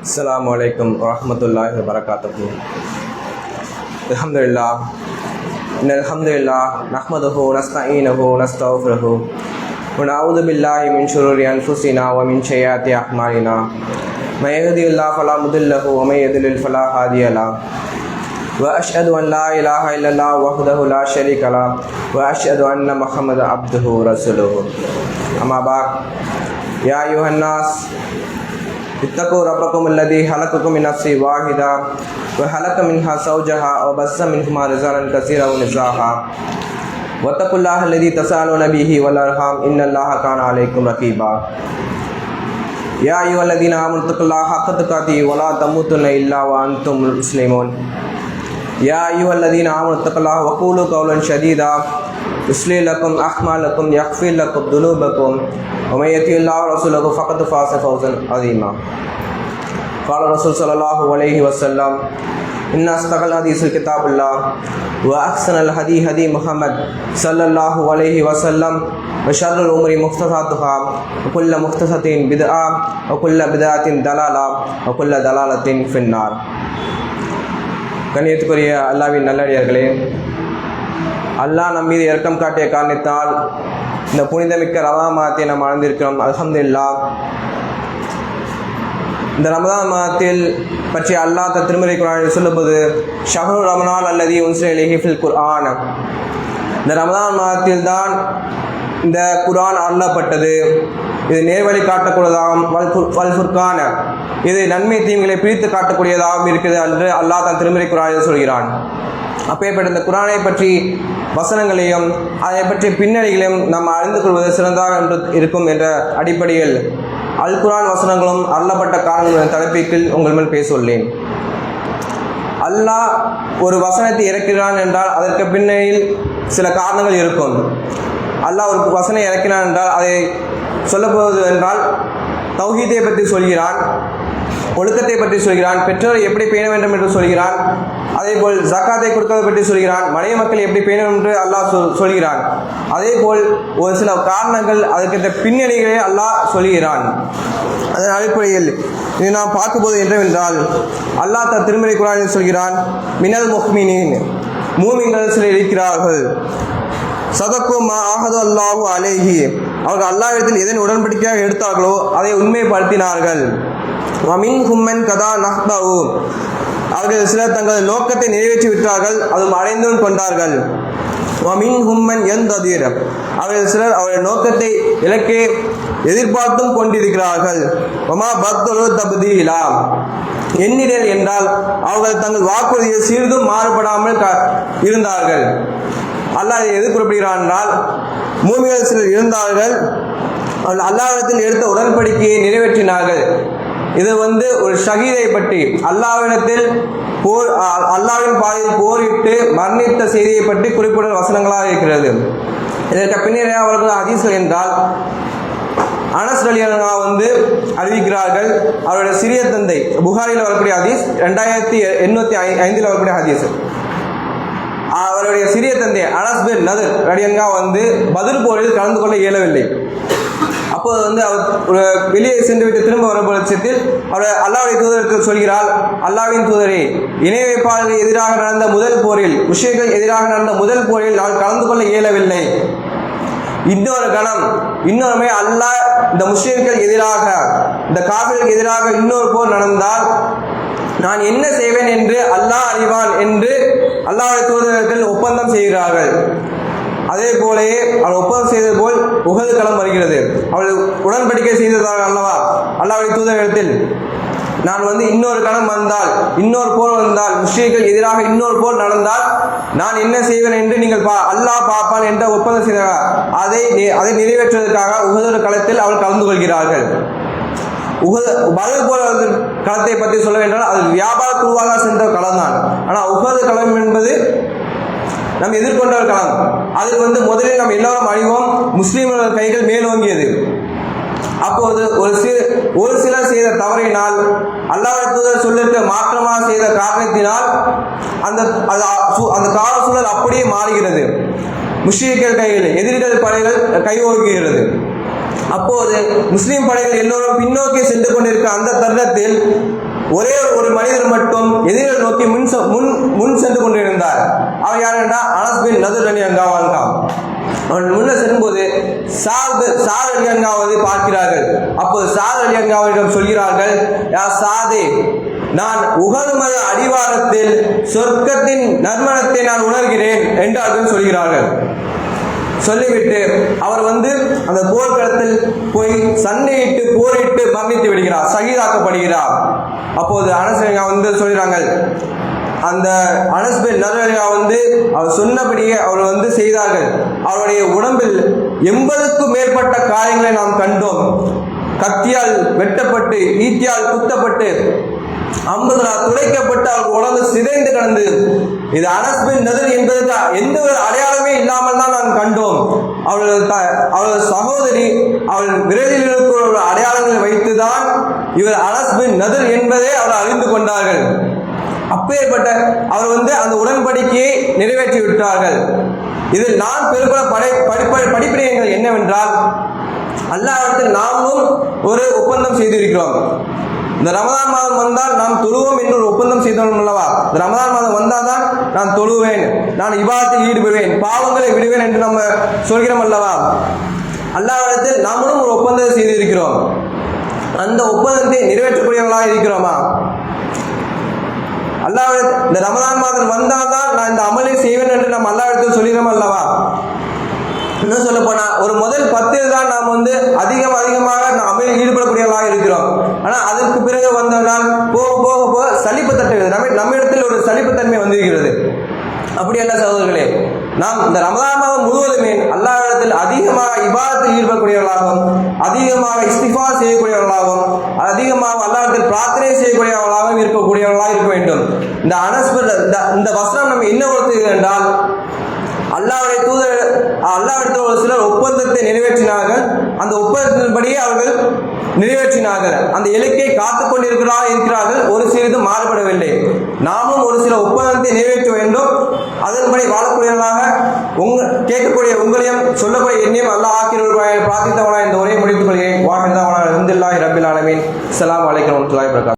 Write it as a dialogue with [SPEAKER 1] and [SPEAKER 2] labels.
[SPEAKER 1] Assalamu alaikum warahmatullahi wabarakatuh. Alhamdulillah. Innal hamdalillah nahmaduhu wa nasta'inuhu wa nastaghfiruhu wa na'udzu billahi min shururi anfusina wa min sayyiati a'malina. May yahdihillahu fala mudilla lahu wa may yudlil fala hadiya lahu. Wa ashhadu an la ilaha illallah wahdahu la sharika lahu wa ashhadu anna Muhammadan abduhu wa rasuluhu. Amma ba'd. Ya ayyuhan nas ittaqu rabbakum alladhi khalaqakum min nafsin wahidah wa khalaqa minha zawjaha wa bassa minhuma rijalan katsiran wa nisaa wattaqullaha alladhi tasaaluna bihi wal arham innallaha kana alaykum raqiba. Ya ayyuhalladhina amanu taqullaha haqqa tuqatih wa la tamutunna illa wa antum muslimun. Ya ayyuhalladhina amanu taqullaha wa qulu qawlan sadida yuslih lakum a'malakum yaghfir lakum dhunubakum wa may yuti'illaha wa rasulahu faqad faza fawzan 'azima. Qala Rasul sallallahu alaihi wasallam inna asdaqal haditsi kitabullah wa ahsanal hadi hadi Muhammad sallallahu alaihi wasallam wa sharrul umuri muhdathatuha wa kullu muhdathatin bid'ah wa kullu bid'atin dalalah wa kullu dalalatin finnar. கண்ணியத்துக்குரிய அல்லாஹ்வின் நல்லடியார்களே, அல்லாஹ் நம் மீது இரக்கம் காட்டிய காரணத்தால் இந்த புனிதமிக்க ரமலான் மாதத்தை நாம் அடைந்திருக்கிறோம். அல்ஹம்துலில்லாஹ். இந்த ரமலான் மாதத்தில் பற்றி அல்லாஹ் திருமறை குர்ஆனில் சொல்லும்போது ஷஹ்ரு ரமலான் அல்லதி உன்ஸில இலைஹி ஃபில் குர்ஆன், இந்த ரமலான் மாதத்தில் தான் இந்த குர்ஆன் அருளப்பட்டது, இது நேர்வழி காட்டக்கூடியதாகவும் வல் ஃபுர்கான், இது நன்மை தீமைகளை பிரித்து காட்டக்கூடியதாகவும் இருக்குது என்று அல்லாஹ் தன் திருமறை குர்ஆனில் சொல்கிறான். அப்பேற்பட்ட இந்த குர்ஆனை பற்றி வசனங்களையும் அதை பற்றி பின்னணிகளையும் நாம் அறிந்து கொள்வது சிறந்ததாக என்று இருக்கும் என்ற அடிப்படையில் அல் குர்ஆன் வசனங்களும் அருளப்பட்ட காரணங்கள் தலைப்பில் உங்கள் மேல் பேசியுள்ளேன். அல்லாஹ் ஒரு வசனத்தை இறக்கிறான் என்றால் அதற்கு பின்னணியில் சில காரணங்கள் இருக்கும். அல்லாஹ் ஒரு வசனம் இறக்கினான் என்றால் அதை சொல்லப்போவது என்றால் தௌஹீதை பற்றி சொல்கிறான், ஒழுக்கத்தை பற்றி சொல்கிறான், பெற்றோரை எப்படி பேண வேண்டும் என்று சொல்கிறான், அதேபோல் ஜக்காத்தை கொடுப்பதை பற்றி சொல்கிறான், மனைவி மக்கள் எப்படி பேண வேண்டும் என்று அல்லாஹ் சொல்கிறான். அதேபோல் ஒரு சில காரணங்கள் அதற்கு பின்னணிகளை அல்லாஹ் சொல்கிறான். அதன் அடிப்படையில் இது நாம் பார்க்கும்போது என்னவென்றால் அல்லாஹ் தன் திருமறை குர்ஆனில் சொல்கிறான், மினல் முஃமினீன், மூமின்கள் சிலர் இருக்கிறார்கள், சதக்கு மா ஆஹது அல்லாஹு அலைஹி, அவர்கள் அல்லாஹ்விடத்தில் எதன் உடன்படிக்கையாக எடுத்தார்களோ அதை உண்மைப்படுத்தினார்கள். வமின் ஹும்மன் கதா நஹ்பஹு, அவர்கள் சிலர் தங்கள் நோக்கத்தை நிறைவேற்றி விட்டார்கள், அதுவும் அடைந்தும் கொண்டார்கள். வமின் ஹும்மன் யந்ததிர், அவர்கள் சிலர் அவருடைய நோக்கத்தை இலக்கை எதிர்பார்த்தும் கொண்டிருக்கிறார்கள். வமா பத்லு தப்தீலா, எண்ணிடல் என்றால் அவர்கள் தங்கள் வாக்குறுதியை சிறிதும் மாறுபடாமல் இருந்தார்கள். அல்லாஹ் எது குறிப்பிடுகிறான் என்றால் மூமின்கள் சிலர் இருந்தார்கள், அவர்கள் அல்லாஹ்விடத்தில் எடுத்த உடன்படிக்கையை நிறைவேற்றினார்கள். இது ஒரு ஷஹீதை பற்றி அல்லாஹ்விடத்தில் அல்லாஹ்வின் பாதையில் போரிட்டு மரணித்த செய்தியை பற்றி குறிப்பிடும் வசனங்களாக இருக்கிறது. இதற்கு பின்னரே அவர்கள் ஹதீஸ்கள் என்றால் அனஸ் ரலியல்லாஹு அறிவிக்கிறார்கள், அவருடைய சிறிய தந்தை புகாரியில் வரக்கூடிய ஹதீஸ் 2805 வரக்கூடிய ஹதீஸ். அவருடைய சிறிய தந்தை அனஸ் பின் நதர் ரலியல்லாஹு பத்ர் போரில் கலந்து கொள்ள இயலவில்லை. அப்போது அவர் வெளியே சென்று விட்டு திரும்ப வரும் பட்சத்தில் அவர் அல்லாஹ்வுடைய தூதருக்கு சொல்கிறார், அல்லாஹ்வின் தூதரே, இணை வைப்பாளர்களுக்கு எதிராக நடந்த முதல் போரில், முஷ்ரிக்குகளுக்கு எதிராக நடந்த முதல் போரில் நான் கலந்து கொள்ள இயலவில்லை. இன்னொரு கணம் இன்னொருமே அல்லாஹ் இந்த முஷ்ரிக்குகளுக்கு எதிராக, இந்த காஃபிர்களுக்கு எதிராக இன்னொரு போர் நடந்தால் நான் என்ன செய்வேன் என்று அல்லாஹ் அறிவான் என்று அல்லாஹ்வுடைய தூதர்கள் ஒப்பந்தம் செய்கிறார்கள். அதே போலவே அவள் ஒப்பந்தம் செய்தது போல் உஹது களம் வருகிறது. அவள் உடன்படிக்கை செய்ததாக அல்லவா அல்லாஹ்வுடைய தூதரிடத்தில், நான் இன்னொரு களம் வந்தால், இன்னொரு போர் வந்தால், முஸ்லிம்கள் எதிராக இன்னொரு போர் நடந்தால் நான் என்ன செய்வேன் என்று நீங்கள் அல்லாஹ் பார்ப்பான் என்ற ஒப்பந்தம் செய்தார். அதை நிறைவேற்றுவதற்காக உஹது களத்தில் அவள் கலந்து கொள்கிறார்கள். பத்ர் போர் களத்தை பற்றி சொல்ல வேண்டால் அது வியாபார குழுவாக சென்ற களம் தான். ஆனால் உஹது களம் என்பது நாம் எதிர்கொண்ட ஒரு களம். அதில் முதலில் நாம் எல்லாரும் அறிவோம், முஸ்லீம்கள் கைகள் மேலோங்கியது. அப்போது ஒரு சிலர் செய்த தவறினால், அல்லாஹ்வுடைய தூதர் சொல்லிருக்க மாற்றமாக செய்த காரணத்தினால் அந்த கால சூழல் அப்படியே மாறுகிறது. முஸ்லிம்கள் கையில் எதிரிகள் படைகள் கையோங்குகிறது. அப்போது முஸ்லிம் படைகள் எல்லோரும் பின்னோக்கி சென்று கொண்டிருக்க அந்த தருணத்தில் ஒரே ஒரு மனிதர் மட்டும் எதிரை நோக்கி முன் சென்று கொண்டிருந்தார். அவர் யார் என்றால் அனஸ் பின் நதுர் ரலியல்லாஹு அன்ஹு. அவன் முன்ன செல்லும்போது சாத் ரலியல்லாஹு பார்க்கிறார்கள். அப்போது சாத் ரலியல்லாஹு சொல்கிறார்கள், யா சாதே, நான் உஹது மத அடிவாரத்தில் சொர்க்கத்தின் நறுமணத்தை நான் உணர்கிறேன் என்று அவர்கள் சொல்கிறார்கள். சொல்லிவிட்டு அவர் அந்த போர்க்களத்தில் போய் சண்டையிட்டு போரிட்டு மரணித்து விடுகிறார், ஷஹீதாக்கப்படுகிறார். அப்போது அனஸ் சொல்கிறாங்க, அந்த அனஸ் பின் நதுர் அவர் சொன்னபடியே அவர் செய்தார்கள். அவருடைய உடம்பில் 80க்கும் மேற்பட்ட காயங்களை நாம் கண்டோம். கத்தியால் வெட்டப்பட்டு, ஈட்டியால் குத்தப்பட்டு, அம்புகளால் துடைக்கப்பட்டு அவர் உடம்பு சிதைந்து கிடந்து, இது அனஸ் பின் நதுர் என்பதற்கு எந்த ஒரு அடையாளமே இல்லாமல் தான் நாம் கண்டோம். அவளது சகோதரி அவள் விரலில் இருக்கிற அடையாளங்களை வைத்துதான் இவர் அனஸ் பின் நதுர் என்பதை அவர் அறிந்து கொண்டார்கள். அப்பேற்பட்ட அவர் அந்த உடன்படிக்கையை நிறைவேற்றி விட்டார்கள். இதில் நான் பெரும்பாலும் படிப்பினைகள் என்னவென்றால், அல்லாஹ்விடத்தில் நாமும் ஒரு ஒப்பந்தம் செய்திருக்கிறோம். இந்த ரமதான் மாதம் வந்தால் நாம் தொழுவோம் என்று ஒரு ஒப்பந்தம் செய்தோம் அல்லவா? இந்த ரமதான் மாதம் வந்தால் தான் நான் தொழுவேன், நான் இபாதத்தில் ஈடுபடுவேன், பாவங்களை விடுவேன் என்று நம்ம சொல்கிறோம் அல்லவா? அல்லாஹ்விடத்தில் நாமும் ஒரு ஒப்பந்தத்தை செய்திருக்கிறோம். அந்த ஒப்பந்தத்தை நிறைவேற்றக்கூடியவர்களாக இருக்கிறோமா? அல்லாஹ் இந்த ரமதான் மாதம் வந்தால் தான் நான் இந்த அமலை செய்வேன் என்று நம்ம அல்லாஹ்விடத்தில் சொல்கிறோம் அல்லவா? இன்னும் சொல்ல போனா ஒரு முதல் 10 தான் நாம் அதிகமாக அமலில் ஈடுபடக்கூடியவர்களாக இருக்கிறோம். ஆனால் அதற்கு பிறகு வந்ததால் போக சலிப்புத்தன்மை நம்ம இடத்தில் ஒரு சலிப்புத்தன்மை வந்திருக்கிறது. அப்படி அல்ல சகோதரர்களே, நாம் இந்த ரமதான் மாதம் முழுவதுமே அல்லாஹ்விடத்தில் அதிகமாக இபாதத்தில் ஈடுபடக்கூடியவர்களாகவும், அதிகமாக இஸ்திஃபார் செய்யக்கூடியவர்களாகவும், அதிகமாக அல்லாஹ்விடத்தில் பிரார்த்தனை செய்யக்கூடியவர்களாகவும் இருக்கக்கூடியவர்களாக இருக்க வேண்டும். இந்த அனஸ் இந்த வசனம் நம்ம என்ன பொறுத்தது என்றால், அல்லாஹ்விடத்தில் ஒரு சிலர் ஒப்பந்தத்தை நிறைவேற்றினார்கள். அந்த ஒப்பந்தத்தின்படியே அவர்கள் நிறைவேற்றினார்கள். அந்த இலக்கை காத்துக் கொண்டிருக்கிறார்கள். ஒரு சிறிது மாறுபடவில்லை. நாமும் ஒரு சில ஒப்பந்தத்தை நிறைவேற்ற வேண்டும். அதன்படி வாழக்கூடியவர்களாக கேட்கக்கூடிய உங்களையும் சொல்லக்கூடிய என்னையும் அல்லாஹ் ஆக்கியவர்களாக பிரார்த்தித்தவனாக இந்த உரையை முடித்துக் கொள்கிறேன். வாஹிதா அல்ஹம்துலில்லாஹி ரப்பில் ஆலமீன். அஸ்ஸலாமு அலைக்கும் வரஹ்மத்துல்லாஹி வபரகாத்துஹு.